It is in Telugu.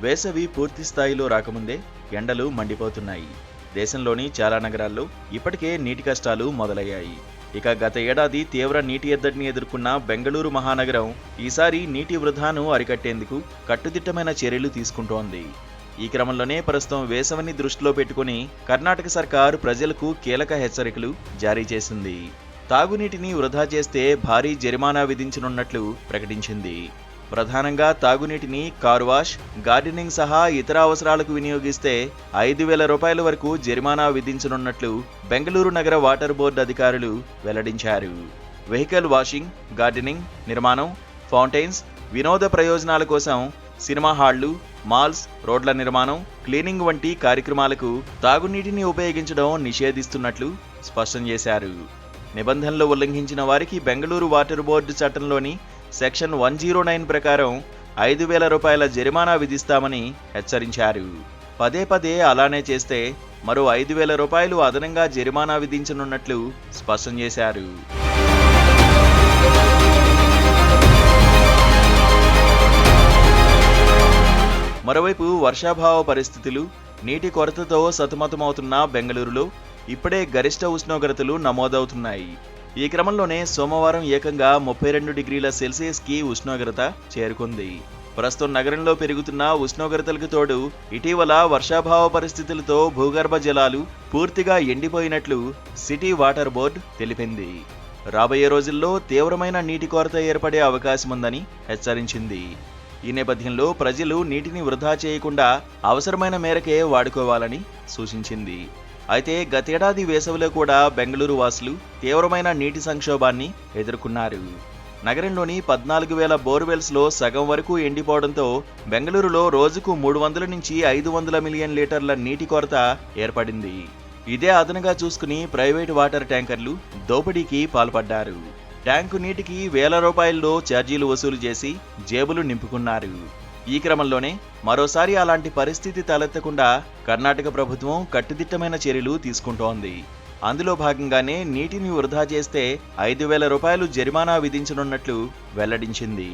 వేసవి పూర్తి స్థాయిలో రాకముందే ఎండలు మండిపోతున్నాయి. దేశంలోని చాలా నగరాల్లో ఇప్పటికే నీటి కష్టాలు మొదలయ్యాయి. ఇక గత ఏడాది తీవ్ర నీటి ఎద్దడిని ఎదుర్కొన్న బెంగళూరు మహానగరం ఈసారి నీటి వృధాను అరికట్టేందుకు కట్టుదిట్టమైన చర్యలు తీసుకుంటోంది. ఈ క్రమంలోనే ప్రస్తుతం వేసవిని దృష్టిలో పెట్టుకుని కర్ణాటక సర్కార్ ప్రజలకు కీలక హెచ్చరికలు జారీ చేసింది. తాగునీటిని వృధా చేస్తే భారీ జరిమానా విధించనున్నట్లు ప్రకటించింది. ప్రధానంగా తాగునీటిని కార్ వాష్, గార్డెనింగ్ సహా ఇతర అవసరాలకు వినియోగిస్తే 5,000 రూపాయల వరకు జరిమానా విధించనున్నట్లు బెంగళూరు నగర వాటర్ బోర్డు అధికారులు వెల్లడించారు. వెహికల్ వాషింగ్, గార్డెనింగ్, నిర్మాణం, ఫౌంటైన్స్, వినోద ప్రయోజనాల కోసం సినిమా హాళ్లు, మాల్స్, రోడ్ల నిర్మాణం, క్లీనింగ్ వంటి కార్యక్రమాలకు తాగునీటిని ఉపయోగించడం నిషేధిస్తున్నట్లు స్పష్టం చేశారు. నిబంధనలు ఉల్లంఘించిన వారికి బెంగళూరు వాటర్ బోర్డు చట్టంలోని సెక్షన్ 109 ప్రకారం 5,000 రూపాయల జరిమానా విధిస్తామని హెచ్చరించారు. పదే పదే అలానే చేస్తే మరో 5,000 రూపాయలు అదనంగా జరిమానా విధించనున్నట్లు స్పష్టం చేశారు. మరోవైపు వర్షాభావ పరిస్థితులు, నీటి కొరతతో సతమతమవుతున్న బెంగళూరులో ఇప్పుడే గరిష్ట ఉష్ణోగ్రతలు నమోదవుతున్నాయి. ఈ క్రమంలోనే సోమవారం ఏకంగా 32 డిగ్రీల సెల్సియస్కి ఉష్ణోగ్రత చేరుకుంది. ప్రస్తుతం నగరంలో పెరుగుతున్న ఉష్ణోగ్రతలకు తోడు ఇటీవల వర్షాభావ పరిస్థితులతో భూగర్భ జలాలు పూర్తిగా ఎండిపోయినట్లు సిటీ వాటర్ బోర్డు తెలిపింది. రాబోయే రోజుల్లో తీవ్రమైన నీటి కొరత ఏర్పడే అవకాశముందని హెచ్చరించింది. ఈ నేపథ్యంలో ప్రజలు నీటిని వృధా చేయకుండా అవసరమైన మేరకే వాడుకోవాలని సూచించింది. అయితే గతేడాది వేసవిలో కూడా బెంగళూరు వాసులు తీవ్రమైన నీటి సంక్షోభాన్ని ఎదుర్కొన్నారు. నగరంలోని 14,000 బోర్వెల్స్లో సగం వరకు ఎండిపోవడంతో బెంగళూరులో రోజుకు 300 నుంచి 500 మిలియన్ లీటర్ల నీటి కొరత ఏర్పడింది. ఇదే అదనంగా చూసుకుని ప్రైవేటు వాటర్ ట్యాంకర్లు దోపిడీకి పాల్పడ్డారు. ట్యాంకు నీటికి వేల రూపాయల్లో ఛార్జీలు వసూలు చేసి జేబులు నింపుకున్నారు. ఈ క్రమంలోనే మరోసారి అలాంటి పరిస్థితి తలెత్తకుండా కర్ణాటక ప్రభుత్వం కట్టుదిట్టమైన చర్యలు తీసుకుంటోంది. అందులో భాగంగానే నీటిని వృధా చేస్తే 5,000 రూపాయలు జరిమానా విధించనున్నట్లు వెల్లడించింది.